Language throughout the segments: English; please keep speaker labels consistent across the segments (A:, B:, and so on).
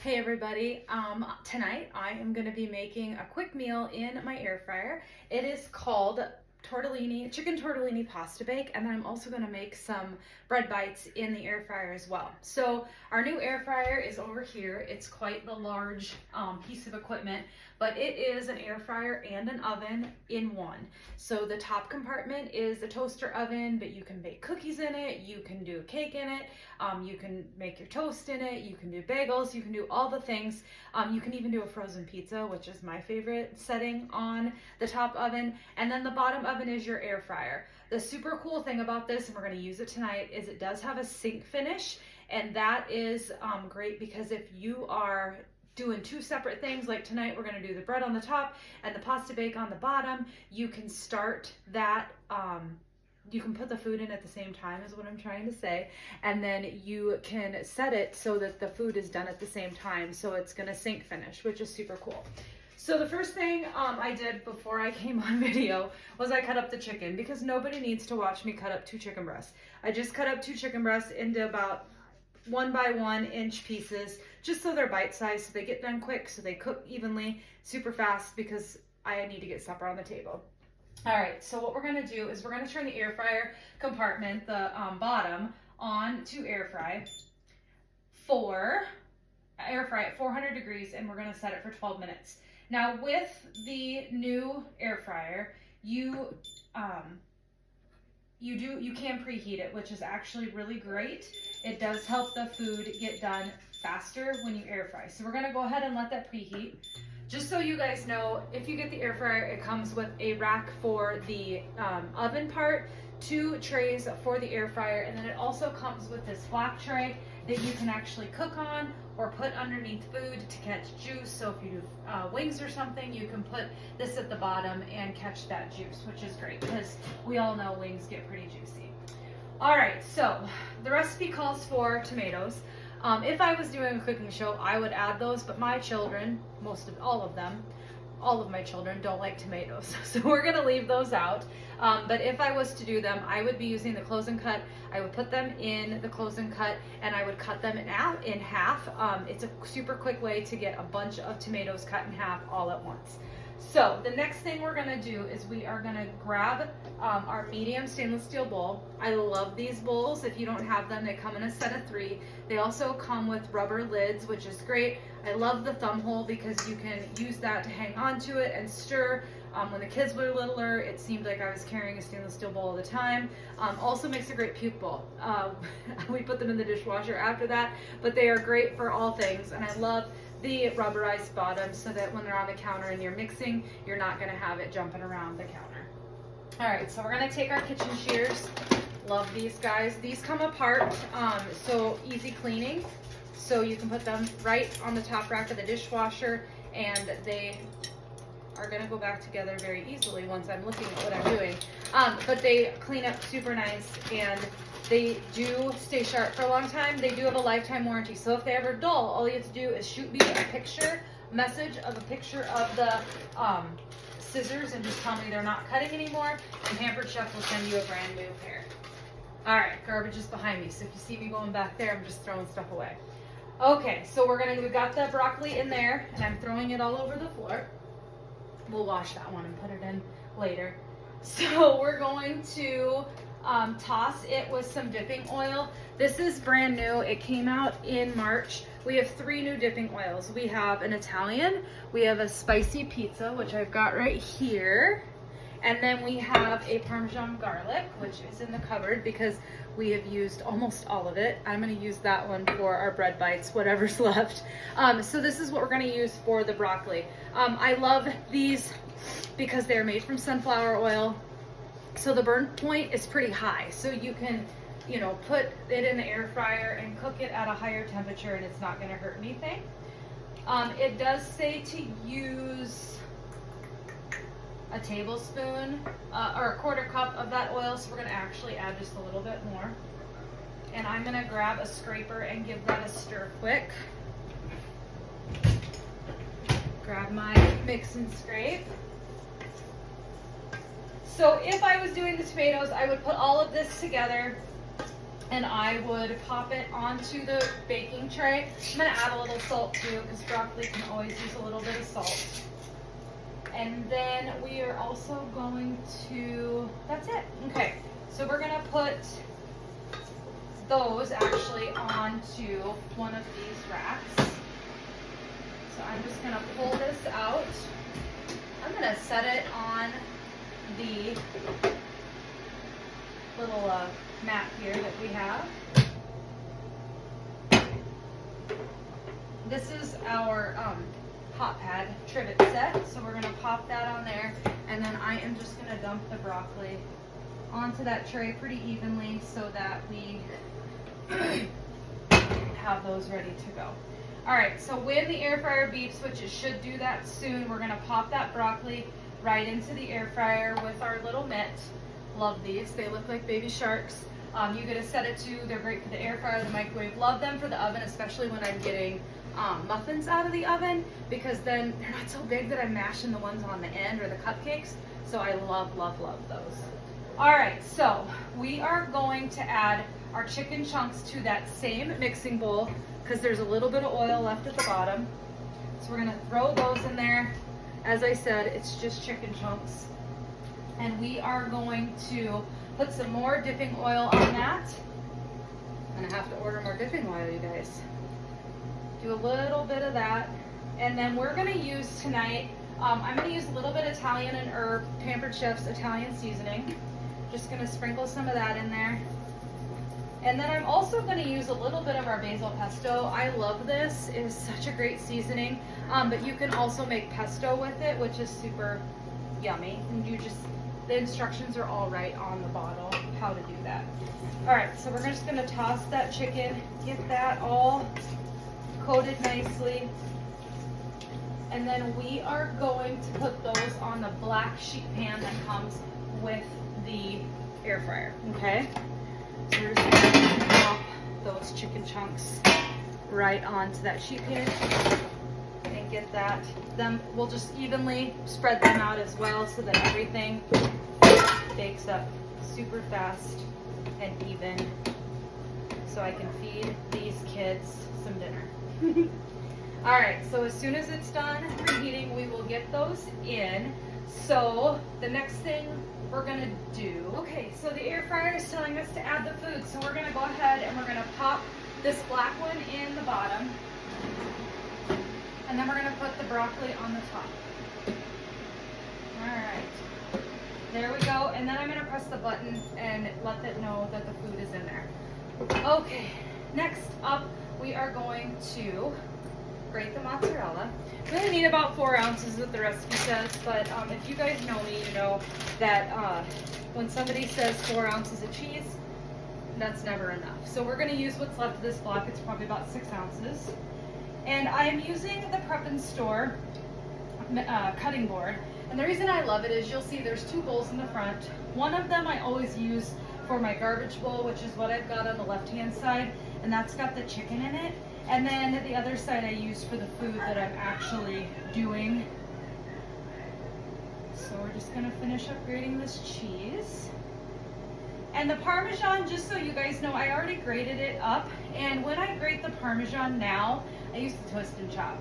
A: Hey everybody, tonight I am going to be making a quick meal in my air fryer. It is called chicken tortellini pasta bake, and then I'm also going to make some bread bites in the air fryer as well. So our new air fryer is over here. It's quite the large piece of equipment, but it is an air fryer and an oven in one. So the top compartment is the toaster oven, but you can bake cookies in it, you can do a cake in it, you can make your toast in it, you can do bagels, you can do all the things. You can even do a frozen pizza, which is my favorite setting on the top oven. And then the bottom oven is your air fryer. The super cool thing about this, and we're going to use it tonight, is it does have a sink finish, and that is great because if you are doing two separate things, like tonight we're going to do the bread on the top and the pasta bake on the bottom, you can start that, you can put the food in at the same time is what I'm trying to say, and then you can set it so that the food is done at the same time, so it's going to sink finish, which is super cool. So the first thing I did before I came on video was I cut up the chicken, because nobody needs to watch me cut up 2 chicken breasts. I just cut up 2 chicken breasts into about 1 by 1 inch pieces, just so they're bite-sized, so they get done quick, so they cook evenly, super fast, because I need to get supper on the table. All right, so what we're gonna do is we're gonna turn the air fryer compartment, the bottom, on to air fry at 400 degrees, and we're gonna set it for 12 minutes. Now with the new air fryer, you can preheat it, which is actually really great. It does help the food get done faster when you air fry. So we're gonna go ahead and let that preheat. Just so you guys know, if you get the air fryer, it comes with a rack for the oven part, 2 trays for the air fryer, and then it also comes with this flap tray that you can actually cook on or put underneath food to catch juice. So if you do wings or something, you can put this at the bottom and catch that juice, which is great because we all know wings get pretty juicy. All right, so the recipe calls for tomatoes. If I was doing a cooking show, I would add those, but my children, all of my children don't like tomatoes, so we're gonna leave those out. But if I was to do them, I would be using the close and cut. I would put them in the close and cut, and I would cut them in half. It's a super quick way to get a bunch of tomatoes cut in half all at once. So the next thing we're gonna do is we are gonna grab our medium stainless steel bowl. I love these bowls. If you don't have them, they come in a set of 3. They also come with rubber lids, which is great. I love the thumb hole because you can use that to hang on to it and stir. When the kids were littler, it seemed like I was carrying a stainless steel bowl all the time. Also makes a great puke bowl. We put them in the dishwasher after that, but they are great for all things, and I love the rubberized bottom so that when they're on the counter and you're mixing, you're not going to have it jumping around the counter. All right, so we're going to take our kitchen shears. Love these guys. These come apart, so easy cleaning. So you can put them right on the top rack of the dishwasher, and they are going to go back together very easily once I'm looking at what I'm doing. But they clean up super nice, and they do stay sharp for a long time. They do have a lifetime warranty. So if they ever dull, all you have to do is shoot me a picture of the scissors and just tell me they're not cutting anymore, and Hampered Chef will send you a brand new pair. All right, garbage is behind me, so if you see me going back there, I'm just throwing stuff away. Okay, so we've got the broccoli in there, and I'm throwing it all over the floor. We'll wash that one and put it in later. So we're going to toss it with some dipping oil. This is brand new. It came out in March. We have 3 new dipping oils. We have an Italian, we have a spicy pizza, which I've got right here, and then we have a Parmesan garlic, which is in the cupboard because we have used almost all of it. I'm going to use that one for our bread bites, whatever's left. So this is what we're going to use for the broccoli. I love these because they're made from sunflower oil. So the burn point is pretty high. So you can, put it in the air fryer and cook it at a higher temperature, and it's not going to hurt anything. It does say to use a tablespoon or a 1/4 cup of that oil, so we're going to actually add just a little bit more. And I'm going to grab a scraper and give that a stir quick. Grab my mix and scrape. So if I was doing the tomatoes, I would put all of this together and I would pop it onto the baking tray. I'm gonna add a little salt too, because broccoli can always use a little bit of salt. And then we are also going to, that's it. Okay, so we're gonna put those actually onto one of these racks. So I'm just gonna pull this out. I'm gonna set it on the little mat here that we have. This is our hot pad trivet set, so we're gonna pop that on there, and then I am just gonna dump the broccoli onto that tray pretty evenly so that we have those ready to go. All right, so when the air fryer beeps, which it should do that soon, we're gonna pop that broccoli right into the air fryer with our little mitt. Love these, they look like baby sharks. You get to set it to, they're great for the air fryer, the microwave. Love them for the oven, especially when I'm getting muffins out of the oven, because then they're not so big that I'm mashing the ones on the end or the cupcakes. So I love, love, love those. All right, so we are going to add our chicken chunks to that same mixing bowl, because there's a little bit of oil left at the bottom. So we're gonna throw those in there. As I said, it's just chicken chunks. And we are going to put some more dipping oil on that. I'm gonna have to order more dipping oil, you guys. Do a little bit of that. And then we're gonna use tonight, I'm gonna use a little bit Italian and herb, Pampered Chef's Italian seasoning. Just gonna sprinkle some of that in there. And then I'm also going to use a little bit of our basil pesto. I love this. It is such a great seasoning. But you can also make pesto with it, which is super yummy. And the instructions are all right on the bottle how to do that. All right, so we're just going to toss that chicken, get that all coated nicely. And then we are going to put those on the black sheet pan that comes with the air fryer, okay? So we're just going to pop those chicken chunks right onto that sheet pan and get that. Then we'll just evenly spread them out as well so that everything bakes up super fast and even, so I can feed these kids some dinner. All right, so as soon as it's done preheating, we will get those in. So the next thing we're gonna do, okay, so the air fryer is telling us to add the food, so we're gonna go ahead and we're gonna pop this black one in the bottom, and then we're gonna put the broccoli on the top. All right, there we go, and then I'm gonna press the button and let it know that the food is in there. Okay, next up we are going to grate the mozzarella. We only need about 4 ounces that the recipe says, but if you guys know me, you know that when somebody says 4 ounces of cheese, that's never enough. So we're gonna use what's left of this block. It's probably about 6 ounces. And I am using the Prep and Store cutting board. And the reason I love it is you'll see there's 2 bowls in the front. One of them I always use for my garbage bowl, which is what I've got on the left-hand side, and that's got the chicken in it. And then the other side I use for the food that I'm actually doing. So we're just gonna finish up grating this cheese. And the Parmesan, just so you guys know, I already grated it up. And when I grate the Parmesan now, I use the twist and chop.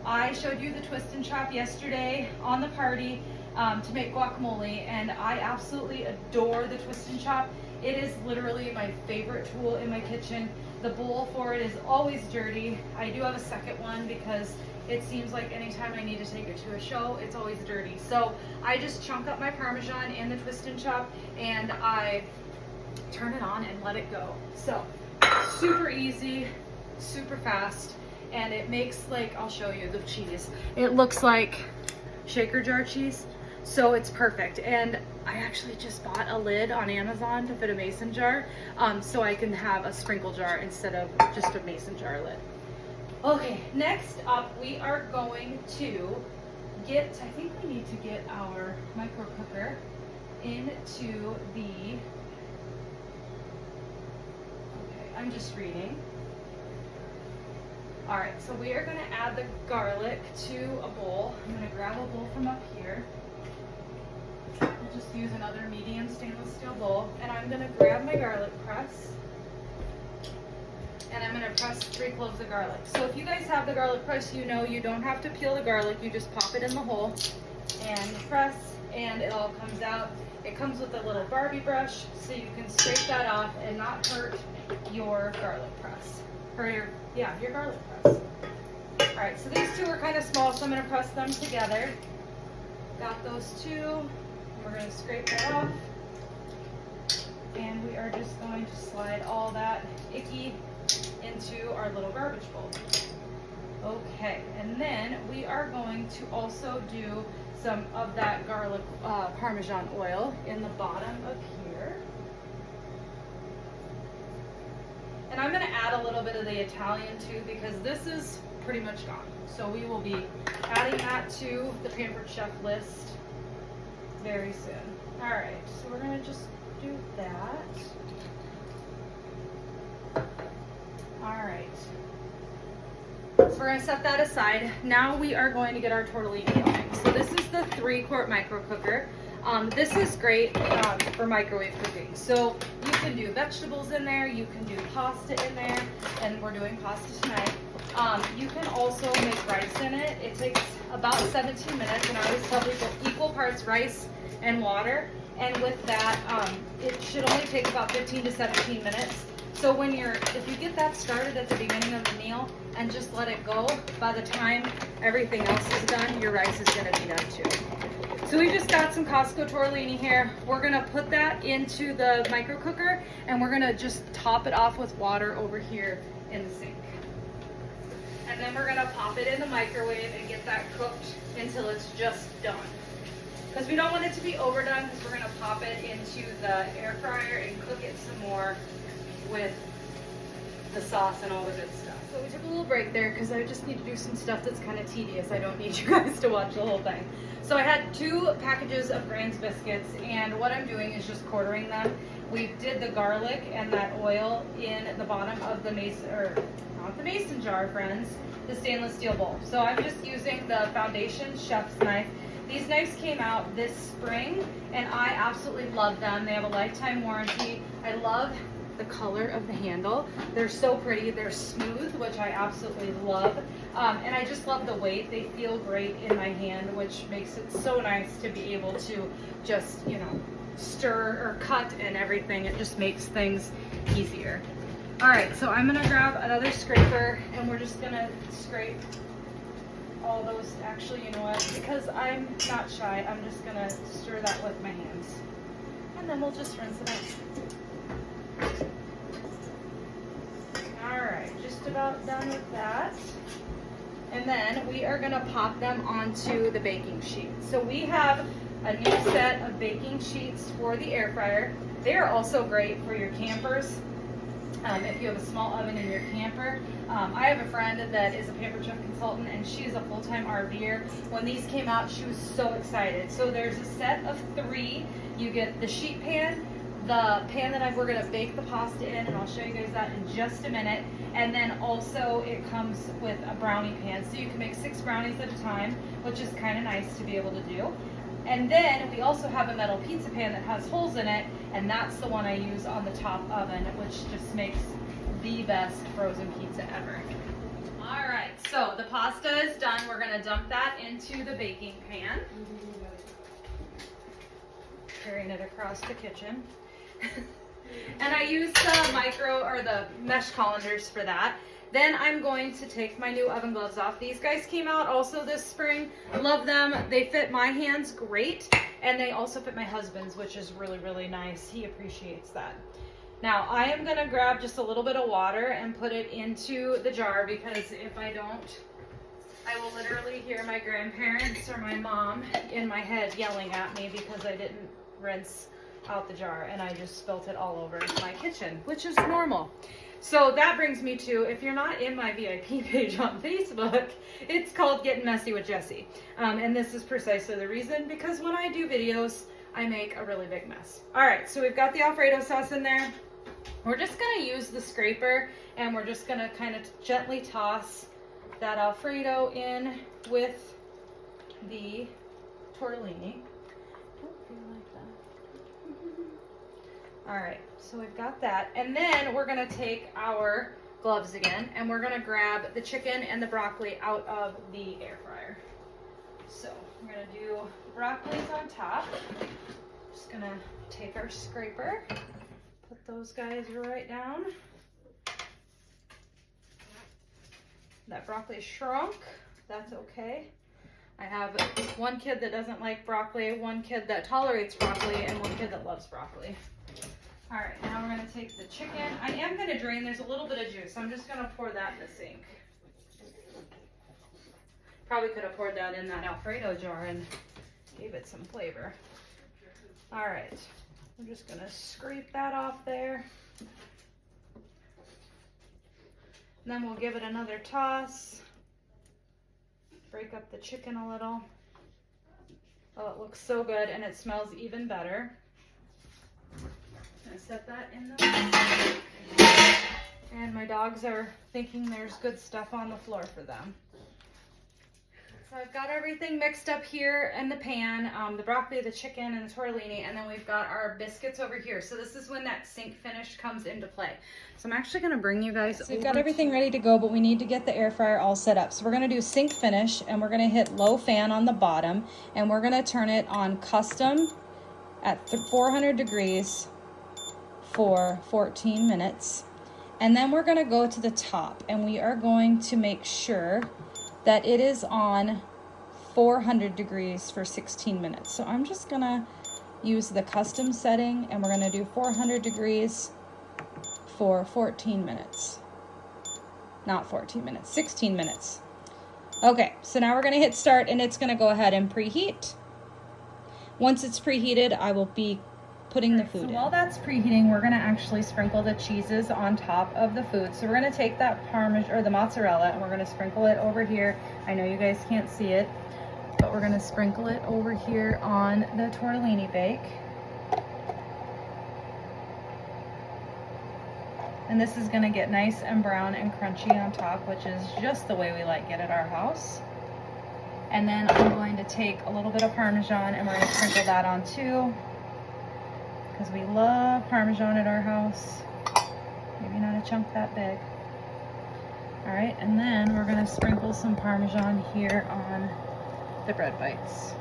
A: I showed you the twist and chop yesterday on the party to make guacamole, and I absolutely adore the twist and chop. It is literally my favorite tool in my kitchen. The bowl for it is always dirty. I do have a second one because it seems like anytime I need to take it to a show, it's always dirty. So I just chunk up my Parmesan in the twist and chop, and I turn it on and let it go. So super easy, super fast, and it makes, like, I'll show you the cheese. It looks like shaker jar cheese. So it's perfect. And I actually just bought a lid on Amazon to fit a mason jar, so I can have a sprinkle jar instead of just a mason jar lid. Okay, next up we are going to I think we need to get our micro cooker into the, okay, I'm just reading. All right, so we are gonna add the garlic to a bowl. I'm gonna grab a bowl from up here. We'll just use another medium stainless steel bowl, and I'm gonna grab my garlic press. And I'm gonna press 3 cloves of garlic. So if you guys have the garlic press, you know you don't have to peel the garlic. You just pop it in the hole and press, and it all comes out. It comes with a little Barbie brush, so you can scrape that off and not hurt your garlic press. Or your garlic press. All right, so these two are kind of small, so I'm gonna press them together. Got those two. We're gonna scrape that off. And we are just going to slide all that icky into our little garbage bowl. Okay, and then we are going to also do some of that garlic Parmesan oil in the bottom of here. And I'm gonna add a little bit of the Italian too, because this is pretty much gone. So we will be adding that to the Pampered Chef list very soon. All right, so we're gonna just do that. All right. So we're gonna set that aside. Now we are going to get our tortellini going. So this is the 3-quart micro cooker. This is great for microwave cooking. So you can do vegetables in there, you can do pasta in there, and we're doing pasta tonight. You can also make rice in it. It takes about 17 minutes, and I always tell people equal parts rice and water. And with that, it should only take about 15 to 17 minutes. So if you get that started at the beginning of the meal and just let it go, by the time everything else is done, your rice is gonna be done too. So we just got some Costco tortellini here. We're gonna put that into the micro cooker, and we're gonna just top it off with water over here in the sink. And then we're gonna pop it in the microwave and get that cooked until it's just done. Because we don't want it to be overdone, because we're gonna pop it into the air fryer and cook it some more with the sauce and all the good stuff. So we took a little break there because I just need to do some stuff that's kind of tedious. I don't need you guys to watch the whole thing. So I had 2 packages of Grand's biscuits, and what I'm doing is just quartering them. We did the garlic and that oil in the bottom of the mason, or not the mason jar, friends, the stainless steel bowl. So I'm just using the Foundation Chef's knife. These knives came out this spring, and I absolutely love them. They have a lifetime warranty. I love the color of the handle. They're so pretty. They're smooth, which I absolutely love. And I just love the weight. They feel great in my hand, which makes it so nice to be able to just, stir or cut and everything. It just makes things easier. All right, so I'm gonna grab another scraper, and we're just gonna scrape all those. Actually, you know what? Because I'm not shy, I'm just gonna stir that with my hands. And then we'll just rinse it out. Alright, just about done with that. And then we are gonna pop them onto the baking sheet. So we have a new set of baking sheets for the air fryer. They are also great for your campers. If you have a small oven in your camper. I have a friend that is a Pampered Chef consultant, and she's a full-time RVer. When these came out, she was so excited. So there's a set of 3. You get the sheet pan, the pan that we're gonna bake the pasta in, and I'll show you guys that in just a minute. And then also it comes with a brownie pan, so you can make 6 brownies at a time, which is kind of nice to be able to do. And then we also have a metal pizza pan that has holes in it, and that's the one I use on the top oven, which just makes the best frozen pizza ever. All right, so the pasta is done. We're gonna dump that into the baking pan. Carrying it across the kitchen. And I use the mesh colanders for that. Then I'm going to take my new oven gloves off. These guys came out also this spring. Love them. They fit my hands great, and they also fit my husband's, which is really, really nice. He appreciates that. Now I am gonna grab just a little bit of water and put it into the jar, because if I don't, I will literally hear my grandparents or my mom in my head yelling at me because I didn't rinse out the jar and I just spilt it all over my kitchen, which is normal. So that brings me to, if you're not in my VIP page on Facebook, it's called Getting Messy with Jessie. And this is precisely the reason, because when I do videos, I make a really big mess. All right, so we've got the Alfredo sauce in there. We're just gonna use the scraper, and we're just gonna kind of gently toss that Alfredo in with the tortellini. All right, so we've got that. And then we're gonna take our gloves again, and we're gonna grab the chicken and the broccoli out of the air fryer. So we're gonna do broccolis on top. Just gonna take our scraper, put those guys right down. That broccoli shrunk, that's okay. I have one kid that doesn't like broccoli, one kid that tolerates broccoli, and one kid that loves broccoli. All right, now we're gonna take the chicken. I am gonna drain, there's a little bit of juice. I'm just gonna pour that in the sink. Probably could have poured that in that Alfredo jar and gave it some flavor. All right, I'm just gonna scrape that off there. And then we'll give it another toss. Break up the chicken a little. Oh, it looks so good and it smells even better. Gonna set that in the and my dogs are thinking there's good stuff on the floor for them. So I've got everything mixed up here in the pan, the broccoli, the chicken, and the tortellini, and then we've got our biscuits over here. So this is when that sink finish comes into play. So I'm actually gonna bring you guys over. We've got everything ready to go, but we need to get the air fryer all set up. So we're gonna do sink finish, and we're gonna hit low fan on the bottom, and we're gonna turn it on custom at 400 degrees for 14 minutes. And then we're gonna go to the top, and we are going to make sure that it is on 400 degrees for 16 minutes. So I'm just gonna use the custom setting, and we're gonna do 400 degrees for 14 minutes. Not 14 minutes, 16 minutes. Okay, so now we're gonna hit start, and it's gonna go ahead and preheat. Once it's preheated, I will be putting the food in. While that's preheating, we're gonna actually sprinkle the cheeses on top of the food. So we're gonna take that Parmesan or the mozzarella, and we're gonna sprinkle it over here. I know you guys can't see it, but we're gonna sprinkle it over here on the Tortellini Bake. And this is gonna get nice and brown and crunchy on top, which is just the way we like it at our house. And then I'm going to take a little bit of Parmesan, and we're gonna sprinkle that on too, because we love Parmesan at our house. Maybe not a chunk that big. All right, and then we're gonna sprinkle some Parmesan here on the bread bites.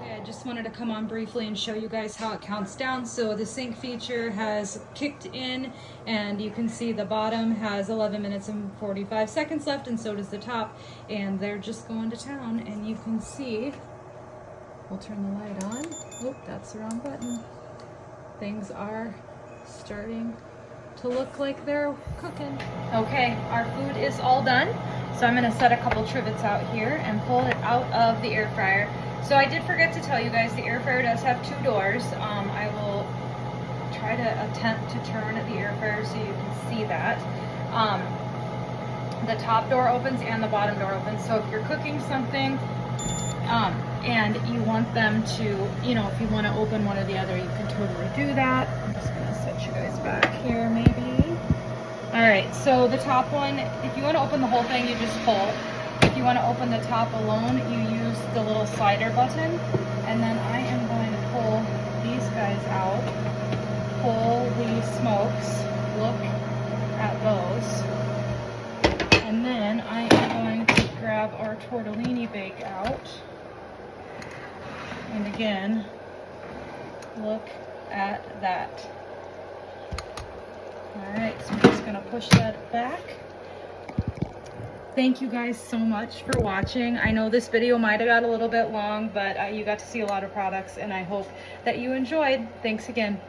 A: Okay, I just wanted to come on briefly and show you guys how it counts down. So the sync feature has kicked in, and you can see the bottom has 11 minutes and 45 seconds left, and so does the top, and they're just going to town. And you can see, we'll turn the light on. Oop, that's the wrong button. Things are starting to look like they're cooking. Okay, our food is all done. So I'm gonna set a couple trivets out here and pull it out of the air fryer. So I did forget to tell you guys, the air fryer does have 2 doors. I will try to attempt to turn the air fryer so you can see that. The top door opens and the bottom door opens. So if you're cooking something and you want them to, you know, if you want to open one or the other, you can totally do that. I'm just gonna set you guys back here maybe. All right, so the top one, if you want to open the whole thing, you just pull. If you want to open the top alone, you use the little slider button. And then I am going to pull these guys out, pull the smokes, look at those. And then I am going to grab our Tortellini Bake out. And again, look at that. All right, so I'm just gonna push that back. Thank you guys so much for watching. I know this video might have got a little bit long, but you got to see a lot of products, and I hope that you enjoyed. Thanks again.